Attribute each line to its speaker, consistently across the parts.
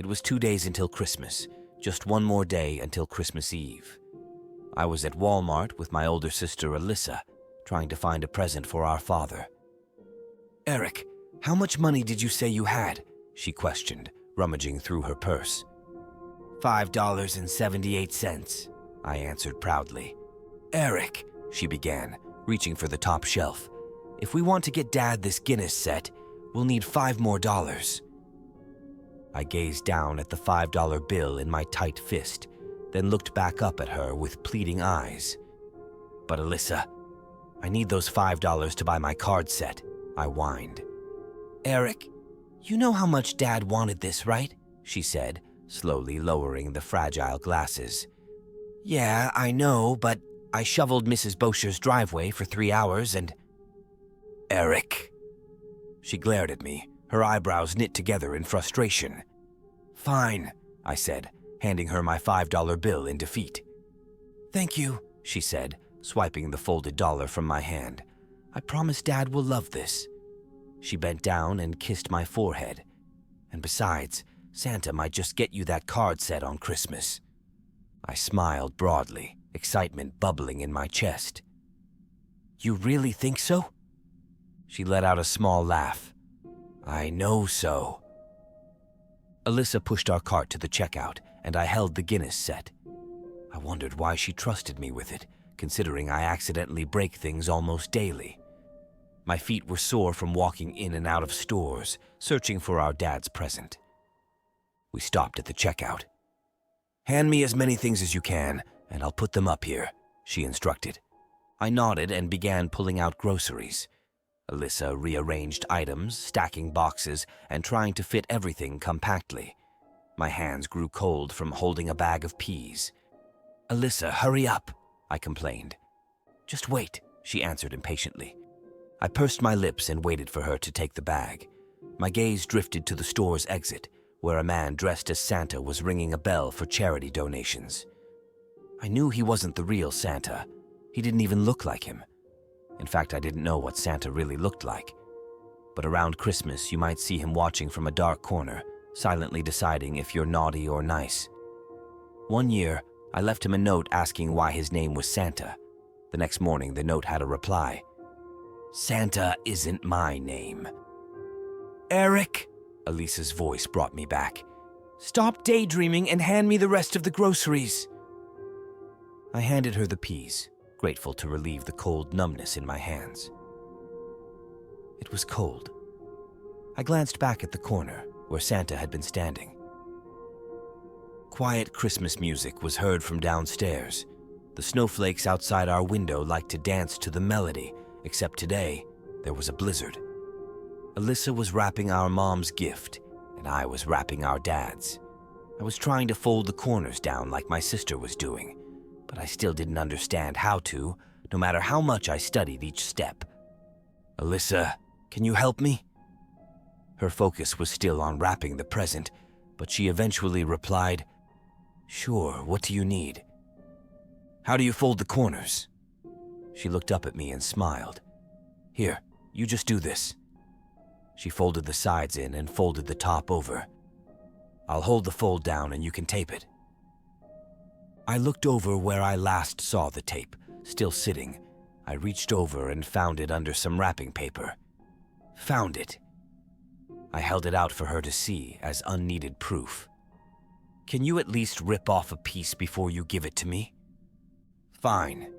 Speaker 1: It was 2 days until Christmas, just one more day until Christmas Eve. I was at Walmart with my older sister Alyssa, trying to find a present for our father. "Eric, how much money did you say you had?" she questioned, rummaging through her purse. $5.78, I answered proudly. "Eric," she began, reaching for the top shelf, "if we want to get Dad this Guinness set, we'll need $5 more." I gazed down at the $5 bill in my tight fist, then looked back up at her with pleading eyes. "But Alyssa, I need those $5 to buy my card set," I whined. "Eric, you know how much Dad wanted this, right?" she said, slowly lowering the fragile glasses. "Yeah, I know, but I shoveled Mrs. Bosher's driveway for 3 hours and—" "Eric." She glared at me, her eyebrows knit together in frustration. "Fine," I said, handing her my $5 bill in defeat. "Thank you," she said, swiping the folded dollar from my hand. "I promise Dad will love this." She bent down and kissed my forehead. "And besides, Santa might just get you that card set on Christmas." I smiled broadly, excitement bubbling in my chest. "You really think so?" She let out a small laugh. "I know so." Alyssa pushed our cart to the checkout, and I held the Guinness set. I wondered why she trusted me with it, considering I accidentally break things almost daily. My feet were sore from walking in and out of stores, searching for our dad's present. We stopped at the checkout. "Hand me as many things as you can, and I'll put them up here," she instructed. I nodded and began pulling out groceries. Alyssa rearranged items, stacking boxes, and trying to fit everything compactly. My hands grew cold from holding a bag of peas. "Alyssa, hurry up," I complained. "Just wait," she answered impatiently. I pursed my lips and waited for her to take the bag. My gaze drifted to the store's exit, where a man dressed as Santa was ringing a bell for charity donations. I knew he wasn't the real Santa. He didn't even look like him. In fact, I didn't know what Santa really looked like. But around Christmas, you might see him watching from a dark corner, silently deciding if you're naughty or nice. One year, I left him a note asking why his name was Santa. The next morning, the note had a reply. "Santa isn't my name." "Eric," Elisa's voice brought me back. "Stop daydreaming and hand me the rest of the groceries." I handed her the peas, grateful to relieve the cold numbness in my hands. It was cold. I glanced back at the corner where Santa had been standing. Quiet Christmas music was heard from downstairs. The snowflakes outside our window liked to dance to the melody, except today there was a blizzard. Alyssa was wrapping our mom's gift, and I was wrapping our dad's. I was trying to fold the corners down like my sister was doing, but I still didn't understand how to, no matter how much I studied each step. "Alyssa, can you help me?" Her focus was still on wrapping the present, but she eventually replied, "Sure, what do you need?" "How do you fold the corners?" She looked up at me and smiled. "Here, you just do this." She folded the sides in and folded the top over. "I'll hold the fold down and you can tape it." I looked over where I last saw the tape, still sitting. I reached over and found it under some wrapping paper. Found it. I held it out for her to see as unneeded proof. "Can you at least rip off a piece before you give it to me?" "Fine."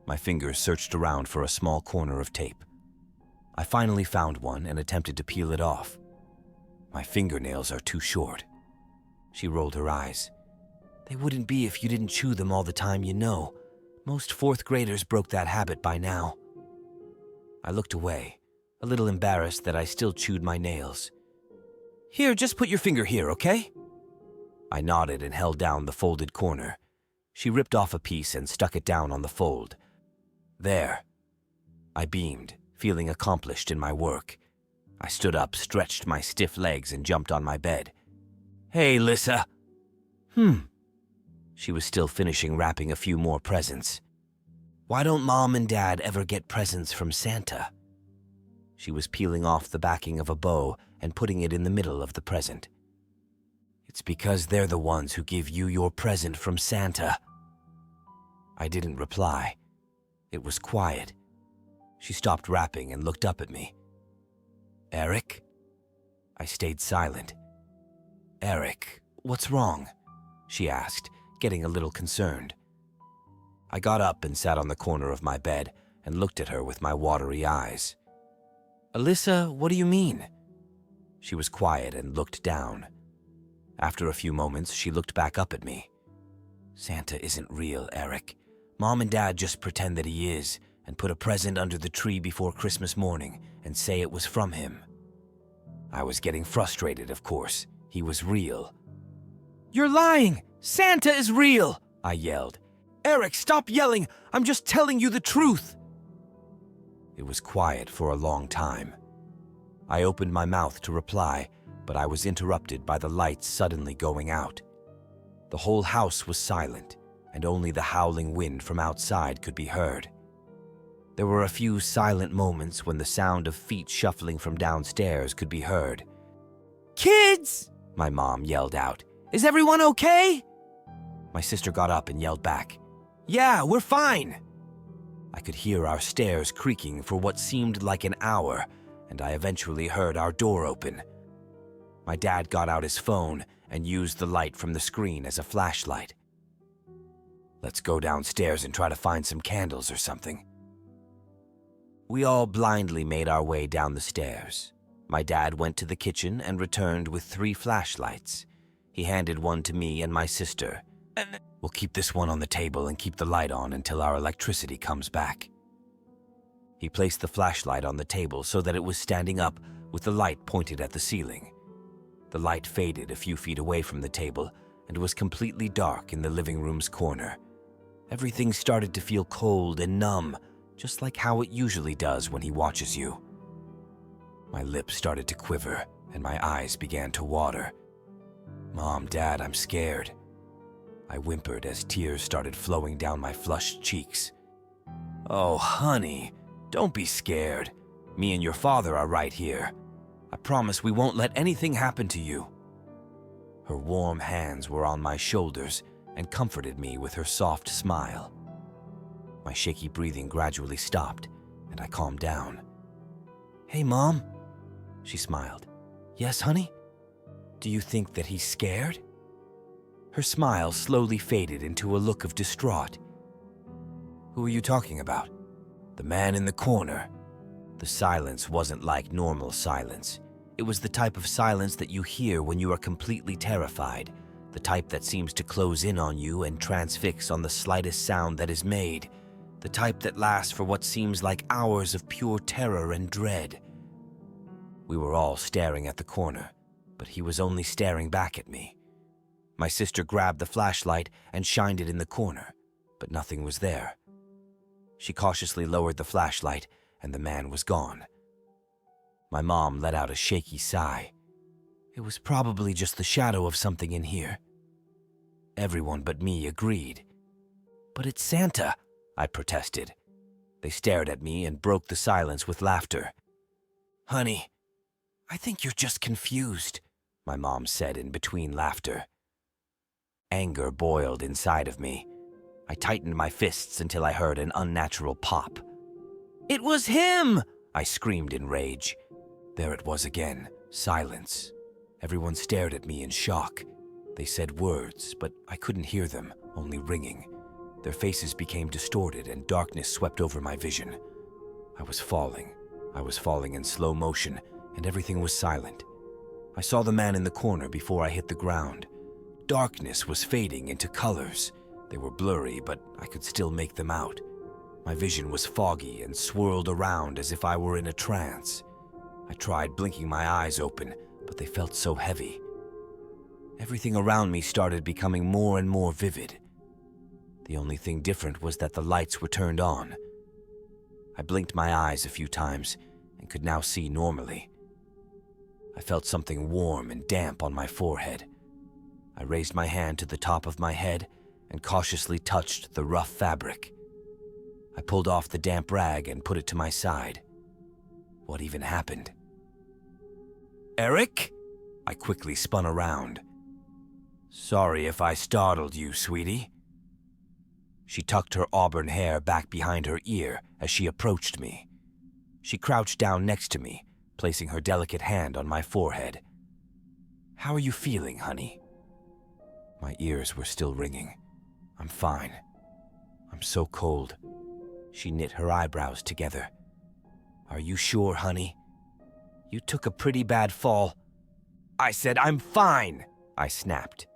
Speaker 1: My fingers searched around for a small corner of tape. I finally found one and attempted to peel it off. "My fingernails are too short." She rolled her eyes. "They wouldn't be if you didn't chew them all the time, you know. Most fourth graders broke that habit by now." I looked away, a little embarrassed that I still chewed my nails. "Here, just put your finger here, okay?" I nodded and held down the folded corner. She ripped off a piece and stuck it down on the fold. "There." I beamed, feeling accomplished in my work. I stood up, stretched my stiff legs, and jumped on my bed. "Hey, Lissa." She was still finishing wrapping a few more presents. "Why don't Mom and Dad ever get presents from Santa?" She was peeling off the backing of a bow and putting it in the middle of the present. It's because they're the ones who give you your present from Santa. I didn't reply. It was quiet. She stopped rapping and looked up at me. Eric? I stayed silent. Eric, what's wrong? She asked, getting a little concerned. I got up and sat on the corner of my bed and looked at her with my watery eyes. Alyssa, what do you mean? She was quiet and looked down. After a few moments, she looked back up at me. Santa isn't real, Eric. Mom and Dad just pretend that he is and put a present under the tree before Christmas morning and say it was from him. I was getting frustrated, of course. He was real. You're lying! Santa is real! I yelled. Eric, stop yelling! I'm just telling you the truth! It was quiet for a long time. I opened my mouth to reply, but I was interrupted by the lights suddenly going out. The whole house was silent, and only the howling wind from outside could be heard. There were a few silent moments when the sound of feet shuffling from downstairs could be heard. Kids! My mom yelled out. Is everyone okay? My sister got up and yelled back. Yeah, we're fine. I could hear our stairs creaking for what seemed like an hour, and I eventually heard our door open. My dad got out his phone and used the light from the screen as a flashlight. Let's go downstairs and try to find some candles or something. We all blindly made our way down the stairs. My dad went to the kitchen and returned with 3 flashlights. He handed one to me and my sister. We'll keep this one on the table and keep the light on until our electricity comes back. He placed the flashlight on the table so that it was standing up with the light pointed at the ceiling. The light faded a few feet away from the table and was completely dark in the living room's corner. Everything started to feel cold and numb, just like how it usually does when he watches you. My lips started to quiver and my eyes began to water. Mom, Dad, I'm scared. I whimpered as tears started flowing down my flushed cheeks. Oh, honey, don't be scared. Me and your father are right here. I promise we won't let anything happen to you. Her warm hands were on my shoulders and comforted me with her soft smile. My shaky breathing gradually stopped, and I calmed down. Hey, Mom, she smiled. Yes, honey? Do you think that he's scared? Her smile slowly faded into a look of distraught. Who are you talking about? The man in the corner. The silence wasn't like normal silence. It was the type of silence that you hear when you are completely terrified, the type that seems to close in on you and transfix on the slightest sound that is made, the type that lasts for what seems like hours of pure terror and dread. We were all staring at the corner, but he was only staring back at me. My sister grabbed the flashlight and shined it in the corner, but nothing was there. She cautiously lowered the flashlight, and the man was gone. My mom let out a shaky sigh. It was probably just the shadow of something in here. Everyone but me agreed. But it's Santa, I protested. They stared at me and broke the silence with laughter. Honey, I think you're just confused, my mom said in between laughter. Anger boiled inside of me. I tightened my fists until I heard an unnatural pop. It was him! I screamed in rage. There it was again, silence. Everyone stared at me in shock. They said words, but I couldn't hear them, only ringing. Their faces became distorted and darkness swept over my vision. I was falling. I was falling in slow motion, and everything was silent. I saw the man in the corner before I hit the ground. Darkness was fading into colors. They were blurry, but I could still make them out. My vision was foggy and swirled around as if I were in a trance. I tried blinking my eyes open, but they felt so heavy. Everything around me started becoming more and more vivid. The only thing different was that the lights were turned on. I blinked my eyes a few times and could now see normally. I felt something warm and damp on my forehead. I raised my hand to the top of my head and cautiously touched the rough fabric. I pulled off the damp rag and put it to my side. What even happened? Eric? I quickly spun around. Sorry if I startled you, sweetie. She tucked her auburn hair back behind her ear as she approached me. She crouched down next to me, placing her delicate hand on my forehead. How are you feeling, honey? My ears were still ringing. I'm fine. I'm so cold. She knit her eyebrows together. Are you sure, honey? You took a pretty bad fall. I said, I'm fine, I snapped.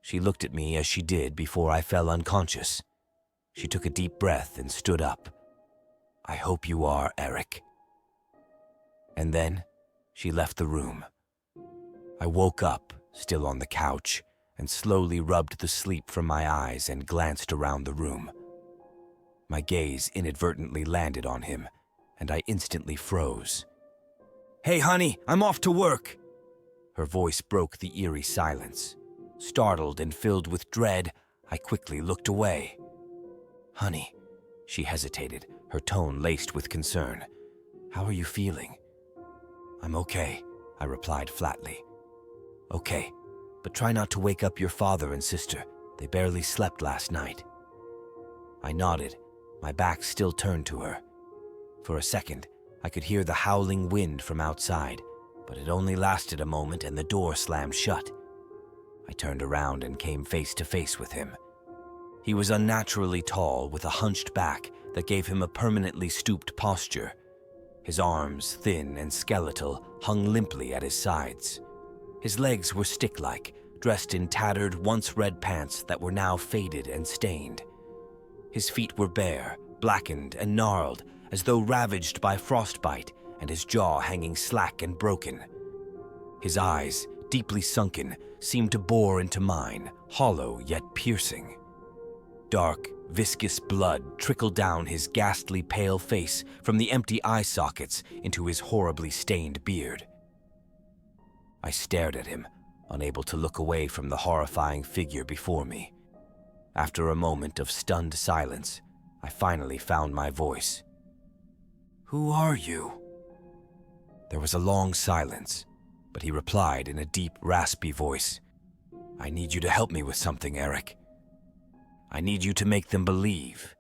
Speaker 1: She looked at me as she did before I fell unconscious. She took a deep breath and stood up. I hope you are, Eric. And then she left the room. I woke up, still on the couch, and slowly rubbed the sleep from my eyes and glanced around the room. My gaze inadvertently landed on him, and I instantly froze. Hey, honey, I'm off to work. Her voice broke the eerie silence. Startled and filled with dread, I quickly looked away. Honey, she hesitated, her tone laced with concern. How are you feeling? I'm okay, I replied flatly. Okay, but try not to wake up your father and sister. They barely slept last night. I nodded, my back still turned to her. For a second, I could hear the howling wind from outside, but it only lasted a moment and the door slammed shut. I turned around and came face to face with him. He was unnaturally tall with a hunched back that gave him a permanently stooped posture. His arms, thin and skeletal, hung limply at his sides. His legs were stick-like, dressed in tattered, once-red pants that were now faded and stained. His feet were bare, blackened and gnarled, as though ravaged by frostbite, and his jaw hanging slack and broken. His eyes, deeply sunken, seemed to bore into mine, hollow yet piercing. Dark, viscous blood trickled down his ghastly pale face from the empty eye sockets into his horribly stained beard. I stared at him, unable to look away from the horrifying figure before me. After a moment of stunned silence, I finally found my voice. Who are you? There was a long silence, but he replied in a deep, raspy voice. I need you to help me with something, Eric. I need you to make them believe.